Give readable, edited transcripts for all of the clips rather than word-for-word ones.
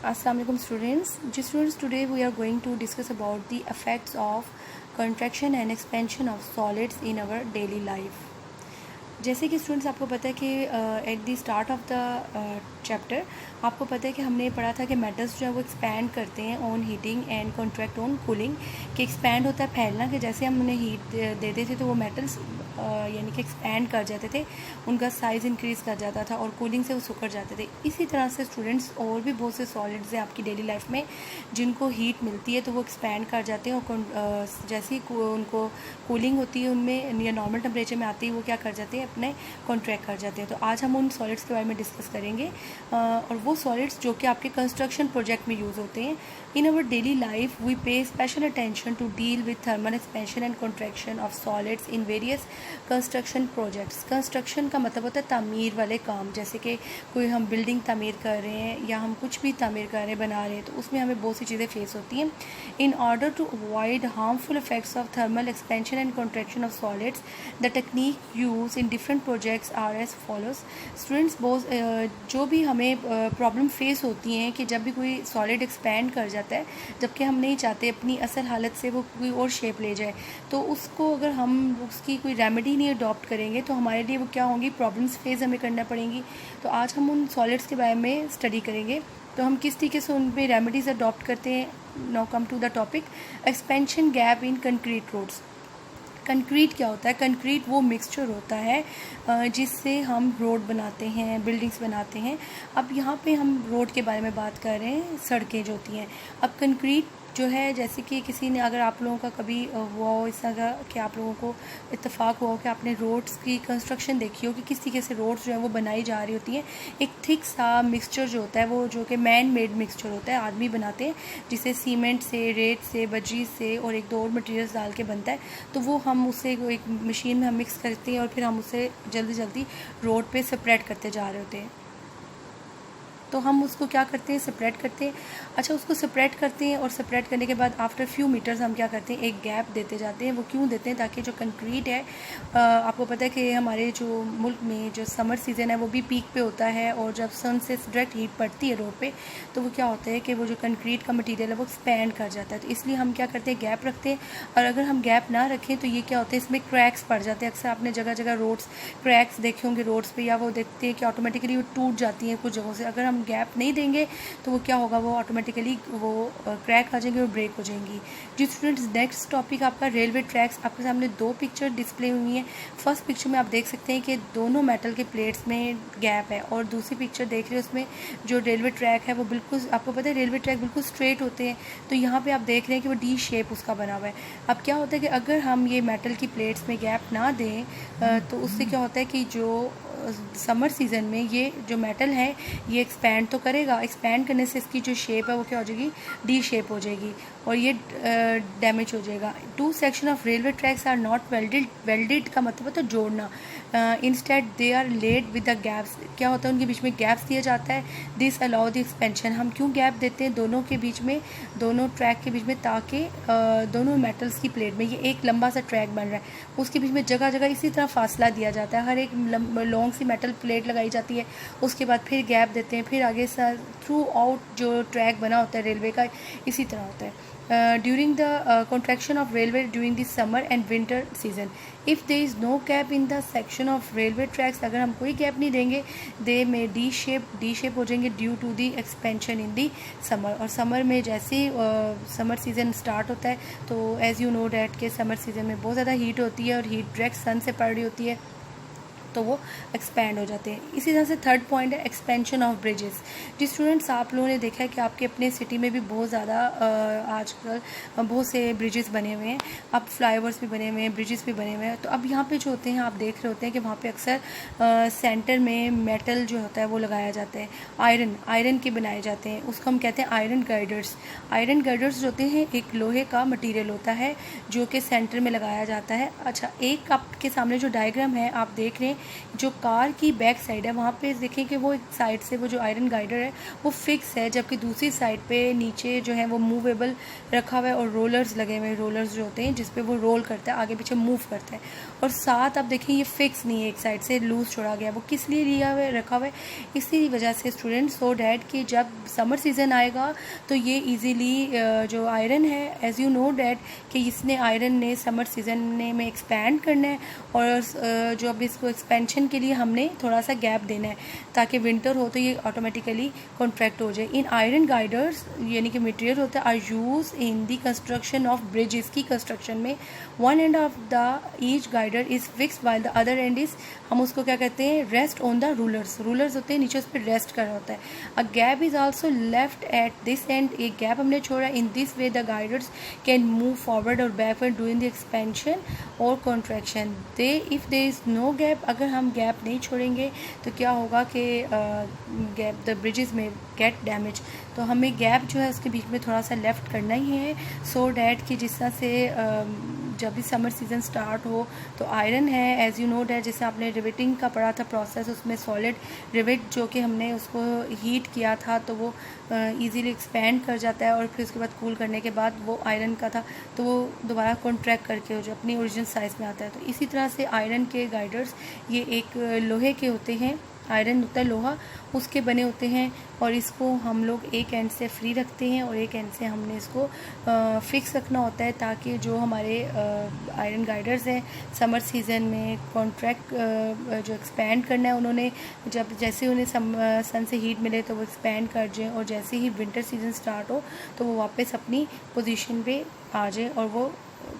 Assalamu alaikum students. Today we are going to discuss about the effects of contraction and expansion of solids in our daily life. जैसे कि students आपको पता है कि at the start of the chapter आपको पता है कि हमने पढ़ा था कि मेटल्स जो है वो एक्सपैंड करते हैं on heating and contract on cooling. कि एक्सपैंड होता है फैलना, कि जैसे हम उन्हें हीट देते थे तो वो मेटल्स यानी कि एक्सपैंड कर जाते थे, उनका साइज़ इंक्रीज़ कर जाता था और कूलिंग से वो सुखड़ जाते थे। इसी तरह से स्टूडेंट्स और भी बहुत से सॉलिड्स हैं आपकी डेली लाइफ में जिनको हीट मिलती है तो वो एक्सपैंड कर जाते हैं और जैसे ही उनको कूलिंग होती है उनमें या नॉर्मल टेम्परेचर में आती है वो क्या कर जाते हैं, अपने कॉन्ट्रैक्ट कर जाते हैं। तो आज हम उन सॉलिड्स के बारे में डिस्कस करेंगे और वो सॉलिड्स जो कि आपके कंस्ट्रक्शन प्रोजेक्ट में यूज़ होते हैं। In our daily life we pay special attention to deal with thermal expansion and contraction of solids in various construction projects. Construction का मतलब होता है तामीर वाले काम, जैसे कि कोई हम बिल्डिंग तामीर कर रहे हैं या हम कुछ भी तामीर कर रहे हैं, बना रहे हैं, तो उसमें हमें बहुत सी चीज़ें फेस होती हैं। In order to avoid harmful effects of thermal expansion and contraction of solids the technique use in different projects are as follows. Students बहुत जो भी हमें प्रॉब्लम फेस होती हैं कि जब भी कोई सॉलिड एक्सपैंड कर जाता है जबकि हम नहीं चाहते अपनी असल हालत से वो कोई और शेप ले जाए, तो उसको अगर हम उसकी कोई रेमेडी नहीं अडॉप्ट करेंगे तो हमारे लिए वो क्या होंगी, प्रॉब्लम्स फेस हमें करना पड़ेंगी। तो आज हम उन सॉलिड्स के बारे में स्टडी करेंगे, तो हम किस तरीके से उन पर रेमेडीज़ अडॉप्ट करते हैं। Now come to the topic expansion gap in concrete roads. Concrete क्या होता है? कंक्रीट वो मिक्सचर होता है जिससे हम रोड बनाते हैं, बिल्डिंग्स बनाते हैं। अब यहाँ पे हम रोड के बारे में बात कर रहे हैं, सड़कें जो होती हैं। अब कंक्रीट जो है, जैसे कि किसी ने, अगर आप लोगों का कभी हुआ हो इस तरह कि आप लोगों को इत्तेफाक हुआ हो कि आपने रोड्स की कंस्ट्रक्शन देखी हो कि किस तरीके से रोड्स जो है वो बनाई जा रही होती हैं। एक थिक सा मिक्सचर जो होता है वो जो कि मैन मेड मिक्सचर होता है, आदमी बनाते हैं, जिसे सीमेंट से, रेत से, बजरी से और एक दो और मटेरियल्स डाल के बनता है। तो वो हम उसे एक मशीन में हम मिक्स करते हैं और फिर हम उसे जल्दी जल्दी रोड पे सेपरेट करते जा रहे होते हैं। तो हम उसको क्या करते हैं, सेपरेट करते हैं। अच्छा, उसको सेपरेट करते हैं और सेपरेट करने के बाद आफ्टर फ्यू मीटर्स हम क्या करते हैं, एक गैप देते जाते हैं। वो क्यों देते हैं? ताकि जो कंक्रीट है, आपको पता है कि हमारे जो मुल्क में जो समर सीज़न है वो भी पीक पे होता है और जब सन से डायरेक्ट हीट पड़ती है रोड पे तो वो क्या होता है कि वो जो कंक्रीट का मटीरियल है वो एक्सपैंड कर जाता है। तो इसलिए हम क्या करते हैं, गैप रखते हैं। और अगर हम गैप ना रखें तो ये क्या होता है, इसमें क्रैक्स पड़ जाते हैं। अक्सर आपने जगह जगह रोड्स क्रैक्स देखे होंगे रोड्स पर, या वो देखते हैं कि ऑटोमेटिकली वो टूट जाती हैं कुछ जगहों से। अगर हम गैप नहीं देंगे तो वो क्या होगा, वो ऑटोमेटिकली वो क्रैक आ जाएंगे और ब्रेक हो जाएंगी। जी स्टूडेंट्स, नेक्स्ट टॉपिक आपका रेलवे ट्रैक्स। आपके सामने दो पिक्चर डिस्प्ले हुई हैं। फर्स्ट पिक्चर में आप देख सकते हैं कि दोनों मेटल के प्लेट्स में गैप है और दूसरी पिक्चर देख रहे हैं उसमें जो रेलवे ट्रैक है वो बिल्कुल, आपको पता है रेलवे ट्रैक बिल्कुल स्ट्रेट होते हैं। तो यहाँ पे आप देख रहे हैं कि वो डी शेप उसका बना हुआ है। अब क्या होता है कि अगर हम ये मेटल की प्लेट्स में गैप ना दें तो उससे क्या होता है कि जो समर सीज़न में ये जो मेटल है ये एक्सपैंड तो करेगा, एक्सपैंड करने से इसकी जो शेप है वो क्या हो जाएगी, डी शेप हो जाएगी और ये डैमेज हो जाएगा। Two section of railway tracks are not welded का मतलब होता है जोड़ना। Instead they are laid with the gaps. क्या होता है, उनके बीच में गैप्स दिया जाता है। This allow the expansion. हम क्यों गैप देते हैं दोनों के बीच में, दोनों ट्रैक के बीच में, ताकि दोनों मेटल्स की प्लेट में, ये एक लंबा सा ट्रैक बन रहा है, उसके बीच में जगह जगह इसी तरह फासला दिया जाता है। हर एक लॉन्ग सी मेटल प्लेट लगाई जाती है, उसके बाद फिर गैप देते हैं, फिर आगे थ्रू आउट जो ट्रैक बना होता है रेलवे का इसी तरह होता है। During the contraction of railway during the summer and winter season, if there is no gap in the section of railway tracks, अगर हम कोई गैप नहीं देंगे, दे में डी शेप हो जाएंगे due to the expansion in the summer. और summer में जैसे ही समर सीज़न स्टार्ट होता है तो एज़ यू नो डैट के समर सीज़न में बहुत ज़्यादा हीट होती है और हीट डायरेक्ट सन से पड़ रही होती है तो वो एक्सपैंड हो जाते हैं। इसी तरह से थर्ड पॉइंट है एक्सपेंशन ऑफ ब्रिजेस। जी स्टूडेंट्स, आप लोगों ने देखा है कि आपके अपने सिटी में भी बहुत ज़्यादा आजकल बहुत से ब्रिजेस बने हुए हैं। अब फ्लाईओवर्स भी बने हुए हैं, ब्रिजेस भी बने हुए हैं। तो अब यहाँ पे जो होते हैं आप देख रहे होते हैं कि वहाँ पे अक्सर सेंटर में मेटल जो होता है वो लगाया जाता है, आयरन के बनाए जाते हैं, उसको हम कहते हैं आयरन गाइडर्स। आयरन गाइडर्स जो होते हैं एक लोहे का मटीरियल होता है जो कि सेंटर में लगाया जाता है। अच्छा, एक आपके सामने जो डायग्राम है आप देख रहे हैं जो कार की बैक साइड है वहाँ पे देखें कि वो एक साइड से वो जो आयरन गाइडर है वो फिक्स है, जबकि दूसरी साइड पे नीचे जो है वो मूवेबल रखा हुआ है और रोलर्स लगे हुए हैं, रोलर्स जो होते हैं जिस पे वो रोल करता है, आगे पीछे मूव करता है। और साथ आप देखें ये फिक्स नहीं है, एक साइड से लूज़ छोड़ा गया। वो किस लिए लिया हुआ है, रखा हुआ है, इसी वजह से स्टूडेंट, सो डैट कि जब समर सीज़न आएगा तो ये ईजीली जो आयरन है, एज़ यू नो डैट कि इसने आयरन ने समर सीज़न में एक्सपैंड करना है, और जो अब इसको एक्सपेंशन के लिए हमने थोड़ा सा गैप देना है ताकि विंटर हो तो ये ऑटोमेटिकली कॉन्ट्रैक्ट हो जाए। इन आयरन गाइडर्स यानी कि मटेरियल होता है are use in the construction of bridges की कंस्ट्रक्शन में। One end of the each girder is fixed while the other end is, हम उसको क्या कहते हैं, rest on the rollers. Rollers होते हैं नीचे, उस पर रेस्ट कर रहा होता है। A gap is also left at this end, एक गैप हमने छोड़ा। In this way the girders can move forward और बैकवर्ड डूइंग द एक्सपेंशन और contraction. They if there is no gap, अगर हम गैप नहीं छोड़ेंगे तो क्या होगा कि गैप द ब्रिजेस में गेट डैमेज। तो हमें गैप जो है उसके बीच में थोड़ा सा लेफ़्ट करना ही है, सो डैट कि जिस तरह से जब भी समर सीज़न स्टार्ट हो तो आयरन है, एज़ यू नो डैट, जैसे आपने रिवेटिंग का पढ़ा था प्रोसेस, उसमें सॉलिड रिवेट जो कि हमने उसको हीट किया था तो वो इजीली एक्सपैंड कर जाता है, और फिर उसके बाद कूल करने के बाद वो आयरन का था तो वो दोबारा कॉन्ट्रैक्ट करके जो अपनी ओरिजिनल साइज़ में आता है। तो इसी तरह से आयरन के गाइडर्स ये एक लोहे के होते हैं, आयरन होता है लोहा, उसके बने होते हैं, और इसको हम लोग एक एंड से फ्री रखते हैं और एक एंड से हमने इसको फिक्स रखना होता है ताकि जो हमारे आयरन गाइडर्स हैं समर सीज़न में कॉन्ट्रैक्ट जो एक्सपैंड करना है उन्होंने, जब जैसे उन्हें सन से हीट मिले तो वो एक्सपैंड कर जाए, और जैसे ही विंटर सीज़न स्टार्ट हो तो वो वापस अपनी पोजीशन पे आ जाए और वो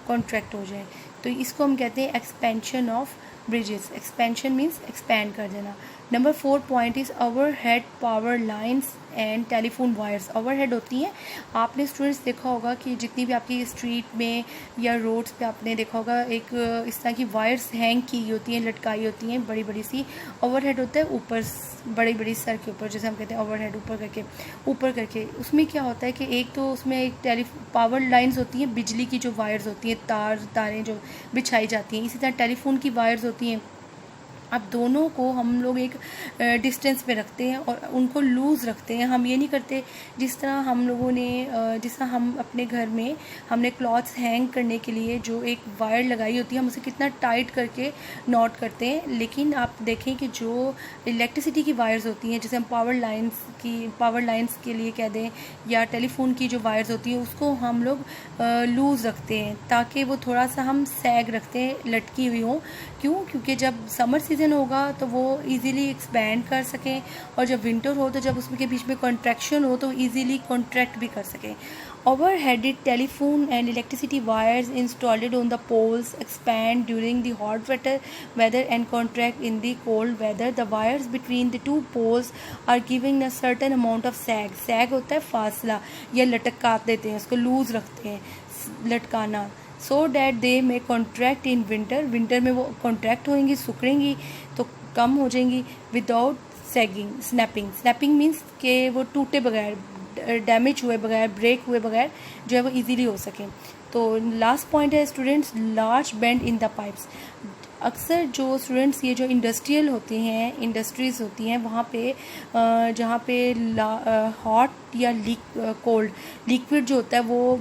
कॉन्ट्रैक्ट हो जाए। तो इसको हम कहते हैं expansion of bridges. Expansion means expand कर देना। Number 4 point is overhead power lines and telephone wires. Overhead होती हैं, आपने स्टूडेंट्स देखा होगा कि जितनी भी आपकी स्ट्रीट में या रोड्स पे आपने देखा होगा एक इस तरह की वायर्स हैंग की होती हैं, लटकाई होती हैं, बड़ी बड़ी सी। ओवरहेड होता है ऊपर, बड़ी बड़ी सर के ऊपर, जैसे हम कहते हैं ओवरहेड, ऊपर करके उसमें क्या होता है कि एक तो उसमें एक पावर लाइंस होती हैं, बिजली की जो वायर्स होती हैं, तारें जो बिछाई जाती हैं। इसी तरह टेलीफोन की वायर्स होती हैं। अब दोनों को हम लोग एक डिस्टेंस पे रखते हैं और उनको लूज़ रखते हैं। हम ये नहीं करते जिस तरह हम लोगों ने जिस तरह हम अपने घर में हमने क्लॉथ्स हैंग करने के लिए जो एक वायर लगाई होती है, हम उसे कितना टाइट करके नॉट करते हैं। लेकिन आप देखें कि जो इलेक्ट्रिसिटी की वायर्स होती हैं, जैसे हम पावर लाइंस के लिए कह दें, या टेलीफोन की जो वायर्स होती हैं उसको हम लोग लूज़ रखते हैं ताकि वो थोड़ा सा हम सैग रखते हैं, लटकी हुई हों। क्यों? क्योंकि जब समर सीज़न होगा तो वो इजीली एक्सपैंड कर सकें, और जब विंटर हो तो जब उसके बीच में कॉन्ट्रैक्शन हो तो इजीली कॉन्ट्रैक्ट भी कर सकें। Overheaded telephone and electricity wires installed on the poles expand during the hot weather and contract in the cold weather. The wires between the two poles are giving a certain amount of sag. Sag होता है फासला, या लटका देते हैं उसको, loose रखते हैं, लटकाना, सो डैट दे में कॉन्ट्रैक्ट इन विंटर में वो कॉन्ट्रैक्ट होंगी, सुखड़ेंगी तो कम हो जाएंगी विदाउट सैगिंग। स्नैपिंग मीन्स के वो टूटे बगैर, डैमेज हुए बगैर, ब्रेक हुए बगैर जो है वो इजीली हो सके। तो लास्ट पॉइंट है students, large bend in the pipes. अक्सर जो स्टूडेंट्स ये जो इंडस्ट्रियल होती हैं, इंडस्ट्रीज़ होती हैं, वहाँ पे जहाँ पे हॉट या कोल्ड लिक्विड जो होता है वो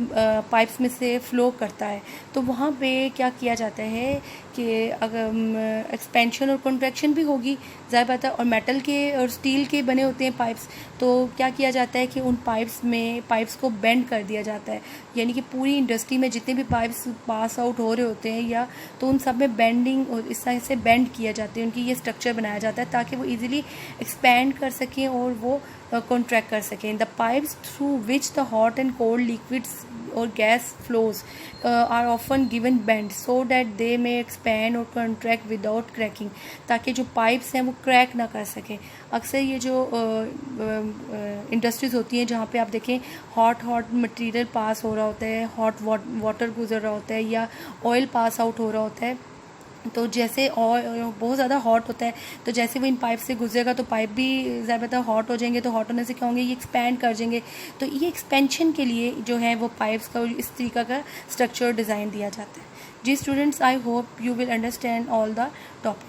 पाइप्स में से फ़्लो करता है, तो वहाँ पे क्या किया जाता है कि अगर एक्सपेंशन और कॉन्ट्रैक्शन भी होगी, ज़ाहिर बात है, और मेटल के और स्टील के बने होते हैं पाइप्स, तो क्या किया जाता है कि उन पाइप्स को बेंड कर दिया जाता है। यानी कि पूरी इंडस्ट्री में जितने भी पाइप्स पास आउट हो रहे होते हैं या तो उन सब में बेंडिंग इस तरह से बेंड किया जाता है, उनकी ये स्ट्रक्चर बनाया जाता है ताकि वो इजीली एक्सपैंड कर सकें और वो कॉन्ट्रैक्ट कर सकें। The pipes through which the hot and cold liquids और gas flows are often given bend so that they may expand और कॉन्ट्रैक्ट विदाउट क्रैकिंग, ताकि जो पाइप्स हैं वो क्रैक ना कर सकें। अक्सर ये जो इंडस्ट्रीज़ होती हैं जहाँ पे आप देखें हॉट मटेरियल पास हो रहा होता है, हॉट वाटर गुजर रहा होता है या ऑयल पास आउट हो रहा होता है, तो जैसे और बहुत ज़्यादा हॉट होता है तो जैसे वो इन पाइप से गुजरेगा तो पाइप भी ज़्यादा हॉट हो जाएंगे, तो हॉट होने से क्या होंगे, ये एक्सपैंड कर जाएंगे। तो ये एक्सपेंशन के लिए जो है वो पाइप्स का इस तरीका का स्ट्रक्चर डिज़ाइन दिया जाता है। जी students, I hope you will understand all the topic.